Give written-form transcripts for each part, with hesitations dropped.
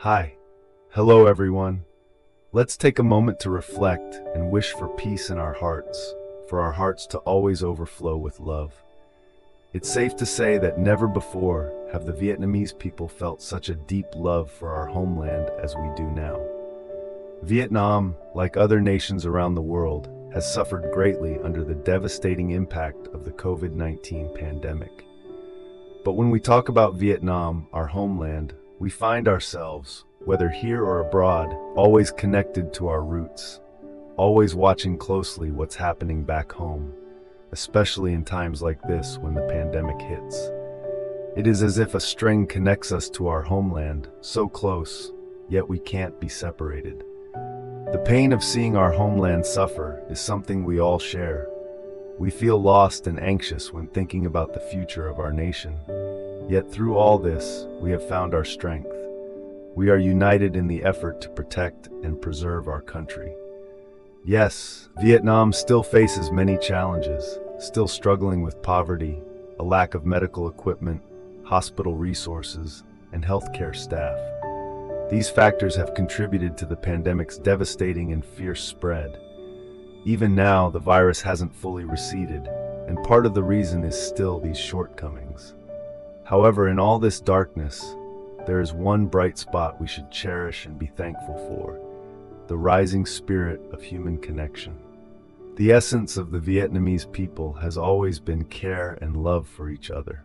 Hi. Hello, everyone. Let's take a moment to reflect and wish for peace in our hearts, for our hearts to always overflow with love. It's safe to say that never before have the Vietnamese people felt such a deep love for our homeland as we do now. Vietnam, like other nations around the world, has suffered greatly under the devastating impact of the COVID-19 pandemic. But when we talk about Vietnam, our homeland, we find ourselves, whether here or abroad, always connected to our roots, always watching closely what's happening back home, especially in times like this when the pandemic hits. It is as if a string connects us to our homeland, so close, yet we can't be separated. The pain of seeing our homeland suffer is something we all share. We feel lost and anxious when thinking about the future of our nation. Yet through all this, we have found our strength. We are united in the effort to protect and preserve our country. Yes, Vietnam still faces many challenges, still struggling with poverty, a lack of medical equipment, hospital resources, and healthcare staff. These factors have contributed to the pandemic's devastating and fierce spread. Even now, the virus hasn't fully receded, and part of the reason is still these shortcomings. However, in all this darkness, there is one bright spot we should cherish and be thankful for: the rising spirit of human connection. The essence of the Vietnamese people has always been care and love for each other.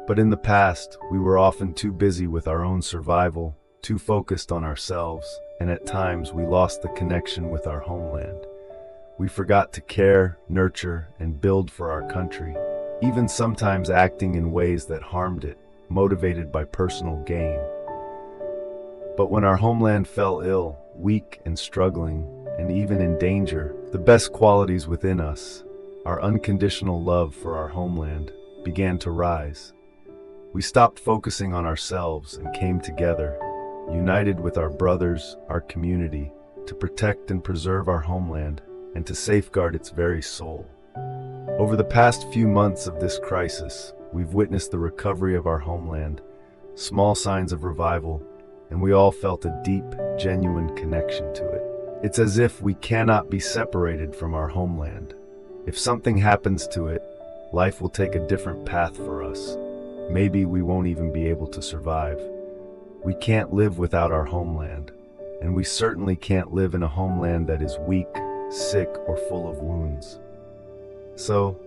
But in the past, we were often too busy with our own survival, too focused on ourselves, and at times we lost the connection with our homeland. We forgot to care, nurture, and build for our country, even sometimes acting in ways that harmed it, motivated by personal gain. But when our homeland fell ill, weak and struggling, and even in danger, the best qualities within us, our unconditional love for our homeland, began to rise. We stopped focusing on ourselves and came together, united with our brothers, our community, to protect and preserve our homeland and to safeguard its very soul. Over the past few months of this crisis, we've witnessed the recovery of our homeland, small signs of revival, and we all felt a deep, genuine connection to it. It's as if we cannot be separated from our homeland. If something happens to it, life will take a different path for us. Maybe we won't even be able to survive. We can't live without our homeland, and we certainly can't live in a homeland that is weak, sick, or full of wounds. So,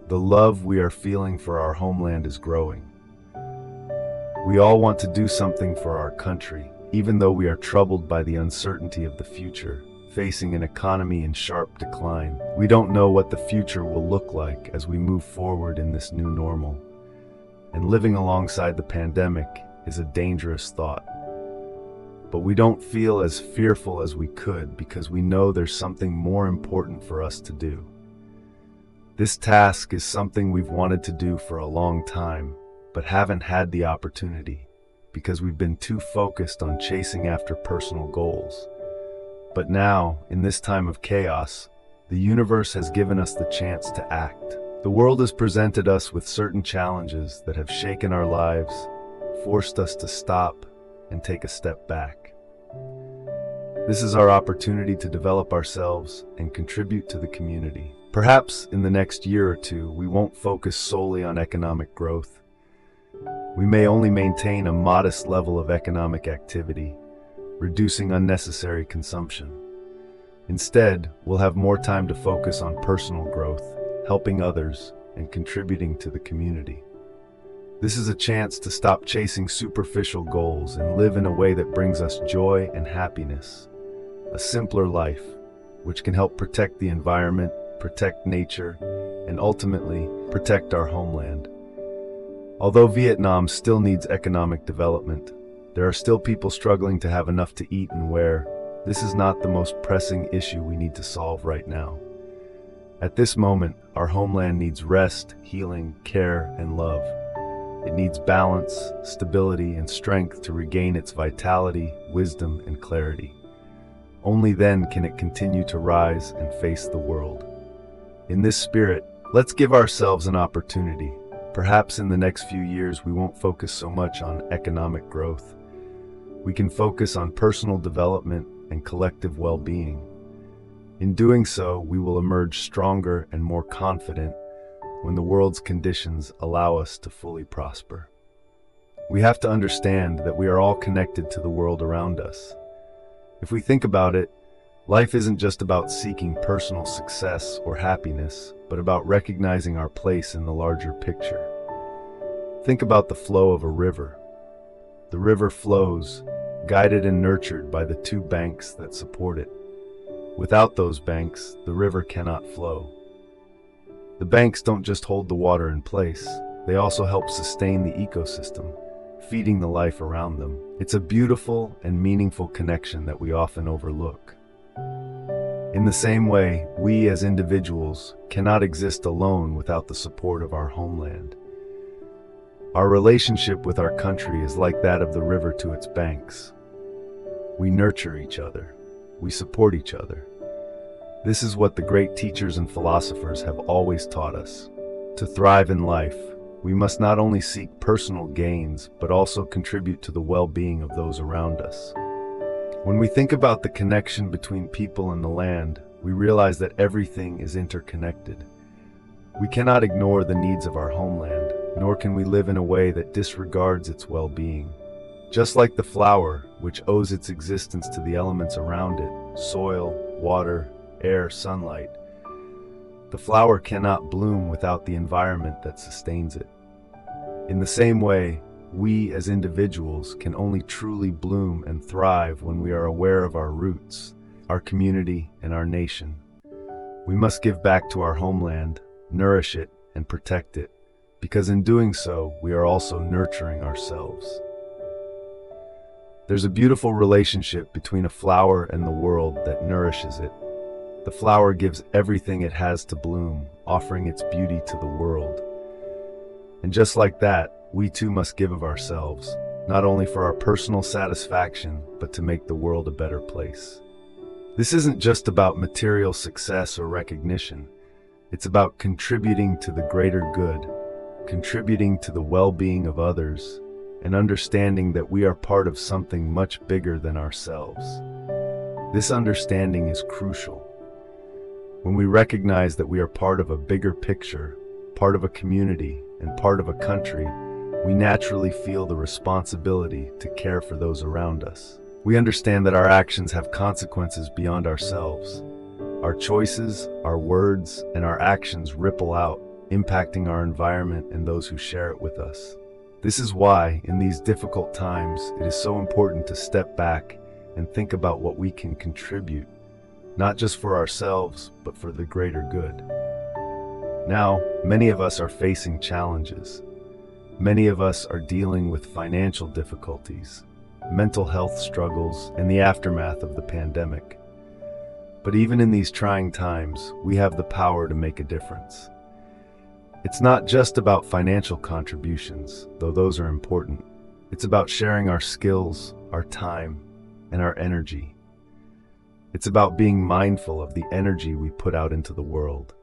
the love we are feeling for our homeland is growing. We all want to do something for our country, even though we are troubled by the uncertainty of the future, facing an economy in sharp decline. We don't know what the future will look like as we move forward in this new normal. And living alongside the pandemic is a dangerous thought. But we don't feel as fearful as we could because we know there's something more important for us to do. This task is something we've wanted to do for a long time, but haven't had the opportunity because we've been too focused on chasing after personal goals. But now, in this time of chaos, the universe has given us the chance to act. The world has presented us with certain challenges that have shaken our lives, forced us to stop and take a step back. This is our opportunity to develop ourselves and contribute to the community. Perhaps in the next year or two, we won't focus solely on economic growth. We may only maintain a modest level of economic activity, reducing unnecessary consumption. Instead, we'll have more time to focus on personal growth, helping others, and contributing to the community. This is a chance to stop chasing superficial goals and live in a way that brings us joy and happiness. A simpler life, which can help protect the environment, protect nature, and ultimately protect our homeland. Although Vietnam still needs economic development, there are still people struggling to have enough to eat and wear. This is not the most pressing issue we need to solve right now. At this moment, our homeland needs rest, healing, care, and love. It needs balance, stability, and strength to regain its vitality, wisdom, and clarity. Only then can it continue to rise and face the world. In this spirit, let's give ourselves an opportunity. Perhaps in the next few years we won't focus so much on economic growth. We can focus on personal development and collective well-being. In doing so, we will emerge stronger and more confident when the world's conditions allow us to fully prosper. We have to understand that we are all connected to the world around us. If we think about it, life isn't just about seeking personal success or happiness, but about recognizing our place in the larger picture. Think about the flow of a river. The river flows, guided and nurtured by the two banks that support it. Without those banks, the river cannot flow. The banks don't just hold the water in place, they also help sustain the ecosystem, feeding the life around them. It's a beautiful and meaningful connection that we often overlook. In the same way, we as individuals cannot exist alone without the support of our homeland. Our relationship with our country is like that of the river to its banks. We nurture each other. We support each other. This is what the great teachers and philosophers have always taught us. To thrive in life, we must not only seek personal gains, but also contribute to the well-being of those around us. When we think about the connection between people and the land, we realize that everything is interconnected. We cannot ignore the needs of our homeland, nor can we live in a way that disregards its well-being. Just like the flower, which owes its existence to the elements around it, soil, water, air, sunlight, the flower cannot bloom without the environment that sustains it. In the same way, we as individuals can only truly bloom and thrive when we are aware of our roots, our community, and our nation. We must give back to our homeland, nourish it, and protect it, because in doing so, we are also nurturing ourselves. There's a beautiful relationship between a flower and the world that nourishes it. The flower gives everything it has to bloom, offering its beauty to the world. And just like that, we too must give of ourselves, not only for our personal satisfaction, but to make the world a better place. This isn't just about material success or recognition. It's about contributing to the greater good, contributing to the well-being of others, and understanding that we are part of something much bigger than ourselves. This understanding is crucial. When we recognize that we are part of a bigger picture, part of a community, and part of a country, we naturally feel the responsibility to care for those around us. We understand that our actions have consequences beyond ourselves. Our choices, our words, and our actions ripple out, impacting our environment and those who share it with us. This is why, in these difficult times, it is so important to step back and think about what we can contribute, not just for ourselves, but for the greater good. Now, many of us are facing challenges. Many of us are dealing with financial difficulties, mental health struggles, and the aftermath of the pandemic. But even in these trying times, we have the power to make a difference. It's not just about financial contributions, though those are important. It's about sharing our skills, our time, and our energy. It's about being mindful of the energy we put out into the world.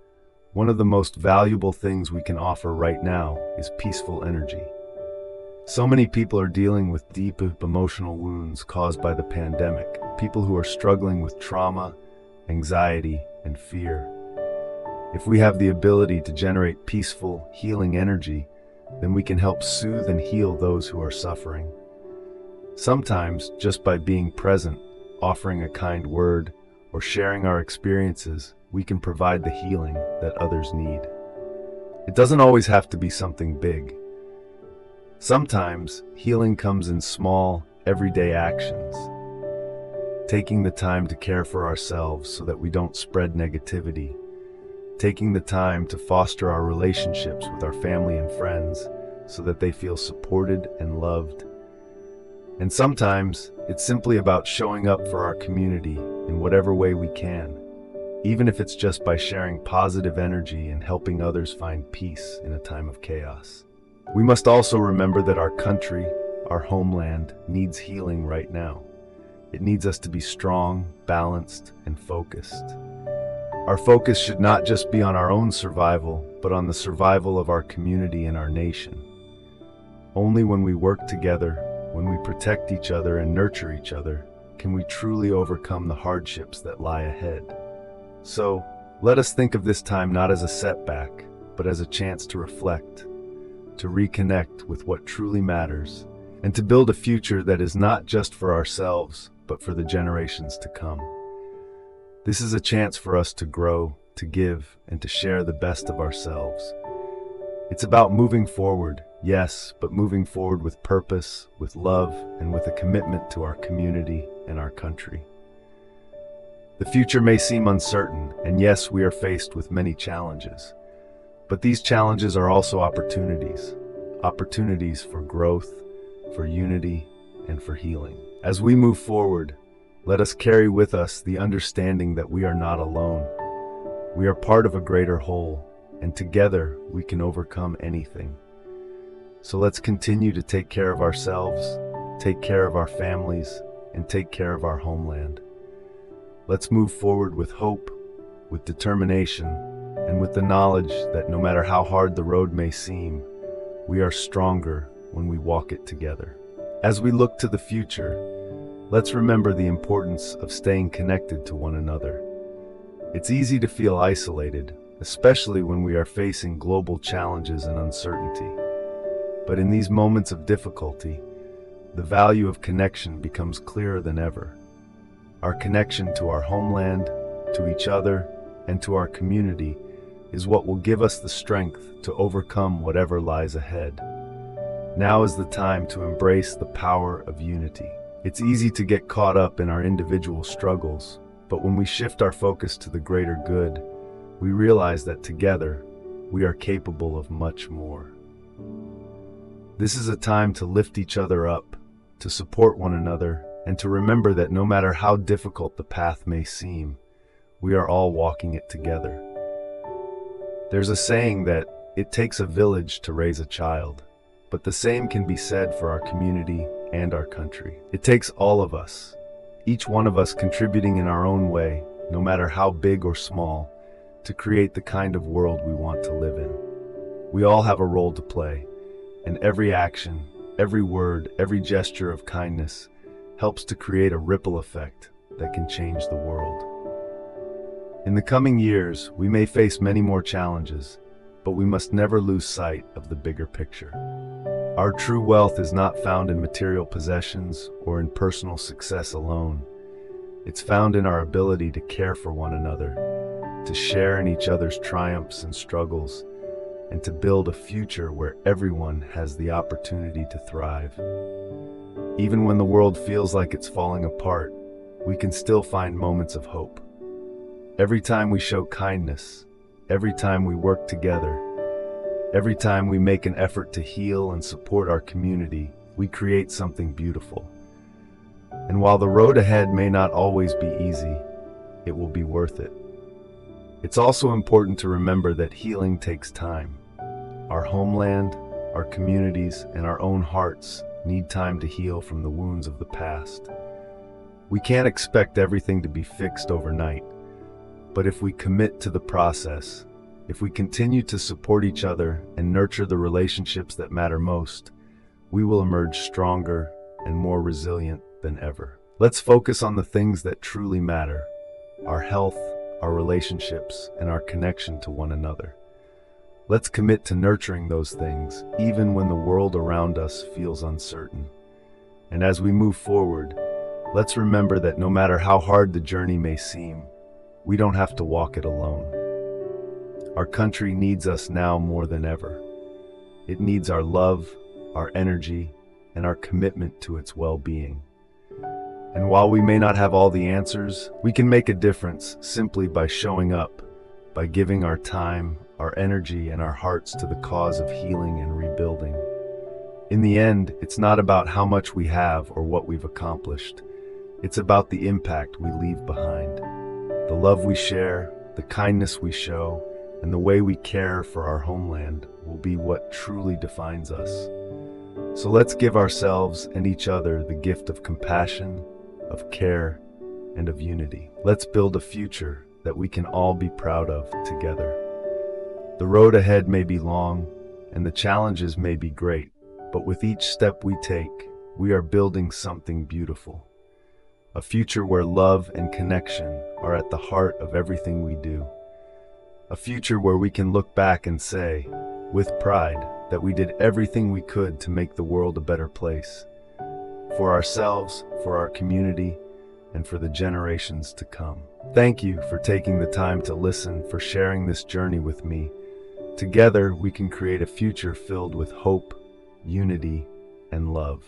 One of the most valuable things we can offer right now is peaceful energy. So many people are dealing with deep emotional wounds caused by the pandemic, people who are struggling with trauma, anxiety, and fear. If we have the ability to generate peaceful, healing energy, then we can help soothe and heal those who are suffering. Sometimes, just by being present, offering a kind word, or sharing our experiences, we can provide the healing that others need. It doesn't always have to be something big. Sometimes, healing comes in small, everyday actions. Taking the time to care for ourselves so that we don't spread negativity. Taking the time to foster our relationships with our family and friends so that they feel supported and loved. And sometimes, it's simply about showing up for our community in whatever way we can, even if it's just by sharing positive energy and helping others find peace in a time of chaos. We must also remember that our country, our homeland, needs healing right now. It needs us to be strong, balanced, and focused. Our focus should not just be on our own survival, but on the survival of our community and our nation. Only when we work together, when we protect each other and nurture each other, can we truly overcome the hardships that lie ahead. So, let us think of this time not as a setback, but as a chance to reflect, to reconnect with what truly matters, and to build a future that is not just for ourselves, but for the generations to come. This is a chance for us to grow, to give, and to share the best of ourselves. It's about moving forward, yes, but moving forward with purpose, with love, and with a commitment to our community and our country. The future may seem uncertain, and yes, we are faced with many challenges. But these challenges are also opportunities for growth, for unity, and for healing. As we move forward, let us carry with us the understanding that we are not alone. We are part of a greater whole, and together we can overcome anything. So let's continue to take care of ourselves, take care of our families, and take care of our homeland. Let's move forward with hope, with determination, and with the knowledge that no matter how hard the road may seem, we are stronger when we walk it together. As we look to the future, let's remember the importance of staying connected to one another. It's easy to feel isolated, especially when we are facing global challenges and uncertainty. But in these moments of difficulty, the value of connection becomes clearer than ever. Our connection to our homeland, to each other, and to our community is what will give us the strength to overcome whatever lies ahead. Now is the time to embrace the power of unity. It's easy to get caught up in our individual struggles, but when we shift our focus to the greater good, we realize that together, we are capable of much more. This is a time to lift each other up, to support one another, and to remember that no matter how difficult the path may seem, we are all walking it together. There's a saying that it takes a village to raise a child, but the same can be said for our community and our country. It takes all of us, each one of us contributing in our own way, no matter how big or small, to create the kind of world we want to live in. We all have a role to play, and every action, every word, every gesture of kindness helps to create a ripple effect that can change the world. In the coming years, we may face many more challenges, but we must never lose sight of the bigger picture. Our true wealth is not found in material possessions or in personal success alone. It's found in our ability to care for one another, to share in each other's triumphs and struggles, and to build a future where everyone has the opportunity to thrive. Even when the world feels like it's falling apart, we can still find moments of hope. Every time we show kindness, every time we work together, every time we make an effort to heal and support our community, we create something beautiful. And while the road ahead may not always be easy, it will be worth it. It's also important to remember that healing takes time. Our homeland, our communities, and our own hearts need time to heal from the wounds of the past. We can't expect everything to be fixed overnight, but if we commit to the process, if we continue to support each other and nurture the relationships that matter most, we will emerge stronger and more resilient than ever. Let's focus on the things that truly matter: our health, our relationships, and our connection to one another. Let's commit to nurturing those things, even when the world around us feels uncertain. And as we move forward, let's remember that no matter how hard the journey may seem, we don't have to walk it alone. Our country needs us now more than ever. It needs our love, our energy, and our commitment to its well-being. And while we may not have all the answers, we can make a difference simply by showing up, by giving our time, our energy, and our hearts to the cause of healing and rebuilding. In the end, it's not about how much we have or what we've accomplished. It's about the impact we leave behind. The love we share, the kindness we show, and the way we care for our homeland will be what truly defines us. So let's give ourselves and each other the gift of compassion, of care, and of unity. Let's build a future that we can all be proud of together. The road ahead may be long, and the challenges may be great, but with each step we take, we are building something beautiful. A future where love and connection are at the heart of everything we do. A future where we can look back and say, with pride, that we did everything we could to make the world a better place. For ourselves, for our community, and for the generations to come. Thank you for taking the time to listen, for sharing this journey with me. Together, we can create a future filled with hope, unity, and love.